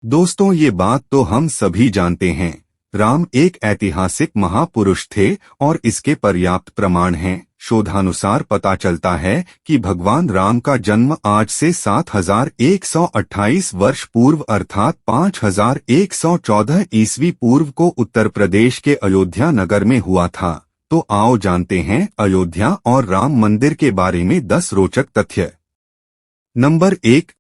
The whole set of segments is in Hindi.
दोस्तों, ये बात तो हम सभी जानते हैं। राम एक ऐतिहासिक महापुरुष थे और इसके पर्याप्त प्रमाण हैं। शोधानुसार पता चलता है कि भगवान राम का जन्म आज से 7128 वर्ष पूर्व अर्थात 5114 ईस्वी पूर्व को उत्तर प्रदेश के अयोध्या नगर में हुआ था। तो आओ जानते हैं अयोध्या और राम मंदिर के बारे में 10 रोचक तथ्य। नंबर 1,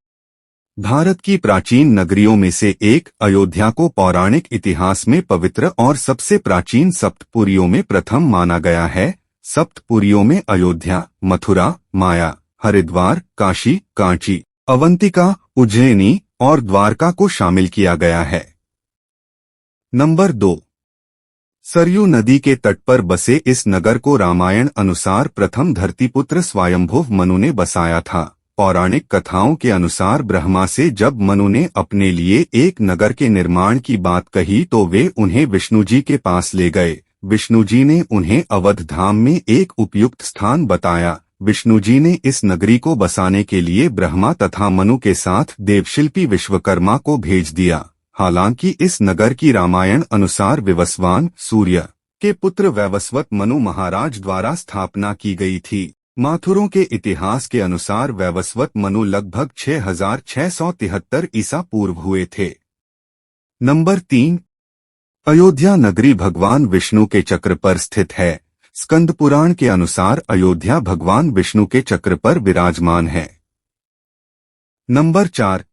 भारत की प्राचीन नगरियों में से एक अयोध्या को पौराणिक इतिहास में पवित्र और सबसे प्राचीन सप्तपुरियों में प्रथम माना गया है। सप्तपुरियों में अयोध्या, मथुरा, माया, हरिद्वार, काशी, कांची, अवंतिका, उज्जैनी और द्वारका को शामिल किया गया है। नंबर 2, सरयू नदी के तट पर बसे इस नगर को रामायण अनुसार प्रथम धरतीपुत्र स्वयंभुव मनु ने बसाया था। पौराणिक कथाओं के अनुसार ब्रह्मा से जब मनु ने अपने लिए एक नगर के निर्माण की बात कही तो वे उन्हें विष्णु जी के पास ले गए। विष्णु जी ने उन्हें अवध धाम में एक उपयुक्त स्थान बताया। विष्णु जी ने इस नगरी को बसाने के लिए ब्रह्मा तथा मनु के साथ देवशिल्पी विश्वकर्मा को भेज दिया। हालांकि इस नगर की रामायण अनुसार विवस्वान सूर्य के पुत्र वैवस्वत मनु महाराज द्वारा स्थापना की गई थी। माथुरों के इतिहास के अनुसार वैवस्वत मनु लगभग 6673 ईसा पूर्व हुए थे। नंबर 3, अयोध्या नगरी भगवान विष्णु के चक्र पर स्थित है। स्कंद पुराण के अनुसार अयोध्या भगवान विष्णु के चक्र पर विराजमान है। नंबर 4,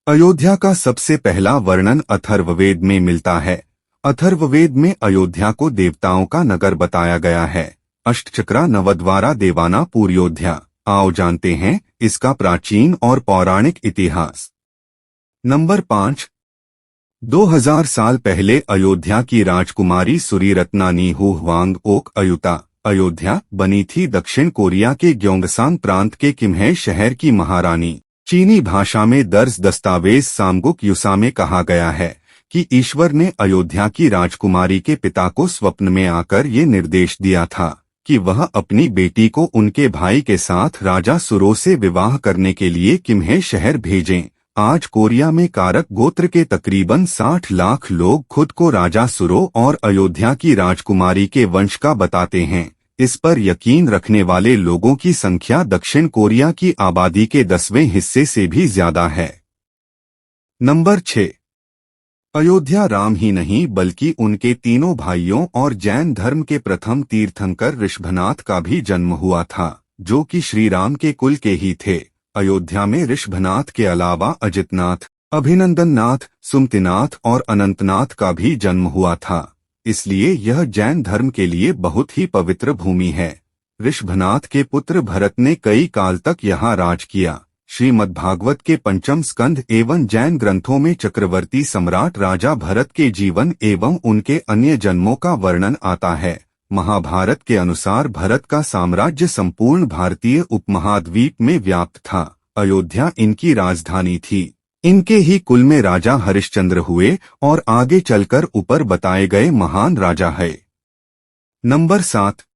अयोध्या का सबसे पहला वर्णन अथर्ववेद में मिलता है। अथर्ववेद में अयोध्या को देवताओं का नगर बताया गया है। अष्टचक्रा नवद्वारा देवाना पूर्योध्या। आओ जानते हैं इसका प्राचीन और पौराणिक इतिहास। नंबर 5, 2000 साल पहले अयोध्या की राजकुमारी सुरीरत्ना हुवांग ओक अयोध्या बनी थी। दक्षिण कोरिया के ग्योंगसांग प्रांत के किम्हे शहर की महारानी। चीनी भाषा में दर्ज दस्तावेज सामगुक युसा में कहा गया है कि ईश्वर ने अयोध्या की राजकुमारी के पिता को स्वप्न में आकर ये निर्देश दिया था कि वह अपनी बेटी को उनके भाई के साथ राजा सुरो से विवाह करने के लिए किम्हे शहर भेजें। आज कोरिया में कारक गोत्र के तकरीबन 60 लाख लोग खुद को राजा सुरो और अयोध्या की राजकुमारी के वंश का बताते हैं। इस पर यकीन रखने वाले लोगों की संख्या दक्षिण कोरिया की आबादी के 10वें हिस्से से भी ज्यादा है। नंबर 6, अयोध्या राम ही नहीं बल्कि उनके तीनों भाइयों और जैन धर्म के प्रथम तीर्थंकर ऋषभनाथ का भी जन्म हुआ था, जो कि श्री राम के कुल के ही थे। अयोध्या में ऋषभनाथ के अलावा अजितनाथ, अभिनंदननाथ, सुमतिनाथ और अनंतनाथ का भी जन्म हुआ था। इसलिए यह जैन धर्म के लिए बहुत ही पवित्र भूमि है। ऋषभनाथ के पुत्र भरत ने कई काल तक यहाँ राज किया। श्रीमद्भागवत के पंचम स्कंध एवं जैन ग्रंथों में चक्रवर्ती सम्राट राजा भरत के जीवन एवं उनके अन्य जन्मों का वर्णन आता है। महाभारत के अनुसार भरत का साम्राज्य संपूर्ण भारतीय उपमहाद्वीप में व्याप्त था। अयोध्या इनकी राजधानी थी। इनके ही कुल में राजा हरिश्चंद्र हुए और आगे चलकर ऊपर बताए गए महान राजा है। नंबर 7,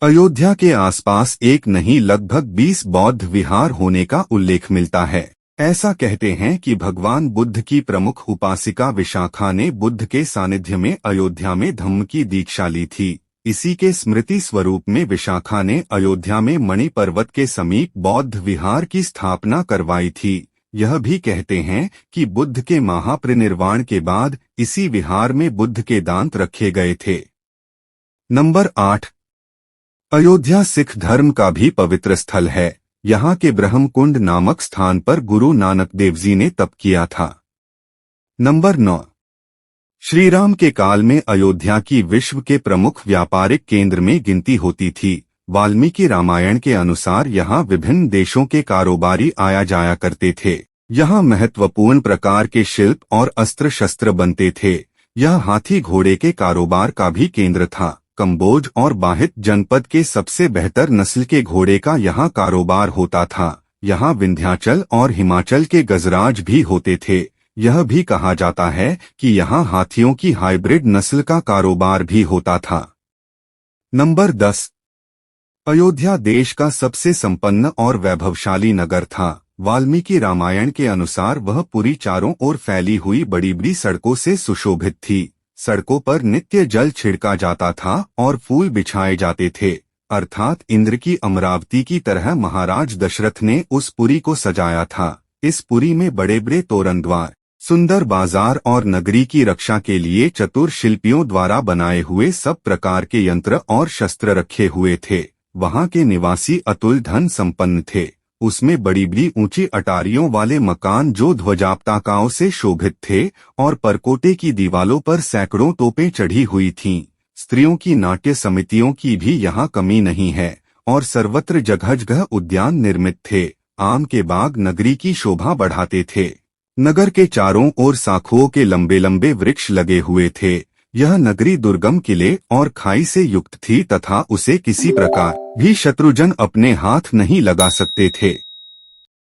अयोध्या के आसपास एक नहीं लगभग 20 बौद्ध विहार होने का उल्लेख मिलता है। ऐसा कहते हैं कि भगवान बुद्ध की प्रमुख उपासिका विशाखा ने बुद्ध के सानिध्य में अयोध्या में धम्म की दीक्षा ली थी। इसी के स्मृति स्वरूप में विशाखा ने अयोध्या में मणि पर्वत के समीप बौद्ध विहार की स्थापना करवाई थी। यह भी कहते हैं कि बुद्ध के महापरिनिर्वाण के बाद इसी विहार में बुद्ध के दांत रखे गए थे। नंबर 8, अयोध्या सिख धर्म का भी पवित्र स्थल है। यहाँ के ब्रह्मकुंड नामक स्थान पर गुरु नानक देव जी ने तप किया था। नंबर 9, श्री राम के काल में अयोध्या की विश्व के प्रमुख व्यापारिक केंद्र में गिनती होती थी। वाल्मीकि रामायण के अनुसार यहाँ विभिन्न देशों के कारोबारी आया जाया करते थे। यहाँ महत्वपूर्ण प्रकार के शिल्प और अस्त्र शस्त्र बनते थे। यह हाथी घोड़े के कारोबार का भी केंद्र था। कंबोज और बाहित जनपद के सबसे बेहतर नस्ल के घोड़े का यहाँ कारोबार होता था। यहाँ विंध्याचल और हिमाचल के गजराज भी होते थे। यह भी कहा जाता है कि यहाँ हाथियों की हाइब्रिड नस्ल का कारोबार भी होता था। नंबर 10, अयोध्या देश का सबसे संपन्न और वैभवशाली नगर था। वाल्मीकि रामायण के अनुसार वह पुरी चारों ओर फैली हुई बड़ी बड़ी सड़कों से सुशोभित थी। सड़कों पर नित्य जल छिड़का जाता था और फूल बिछाए जाते थे। अर्थात इंद्र की अमरावती की तरह महाराज दशरथ ने उस पुरी को सजाया था। इस पुरी में बड़े बड़े तोरण द्वार, सुंदर बाजार और नगरी की रक्षा के लिए चतुर शिल्पियों द्वारा बनाए हुए सब प्रकार के यंत्र और शस्त्र रखे हुए थे। वहां के निवासी अतुल धन संपन्न थे। उसमें बड़ी बड़ी ऊंची अटारियों वाले मकान जो ध्वजापताकाओं से शोभित थे और परकोटे की दीवालों पर सैकड़ों तोपें चढ़ी हुई थीं। स्त्रियों की नाट्य समितियों की भी यहाँ कमी नहीं है और सर्वत्र जगह जगह उद्यान निर्मित थे। आम के बाग नगरी की शोभा बढ़ाते थे। नगर के चारों ओर शाखों के लंबे लंबे वृक्ष लगे हुए थे। यह नगरी दुर्गम किले और खाई से युक्त थी तथा उसे किसी प्रकार भी शत्रुजन अपने हाथ नहीं लगा सकते थे।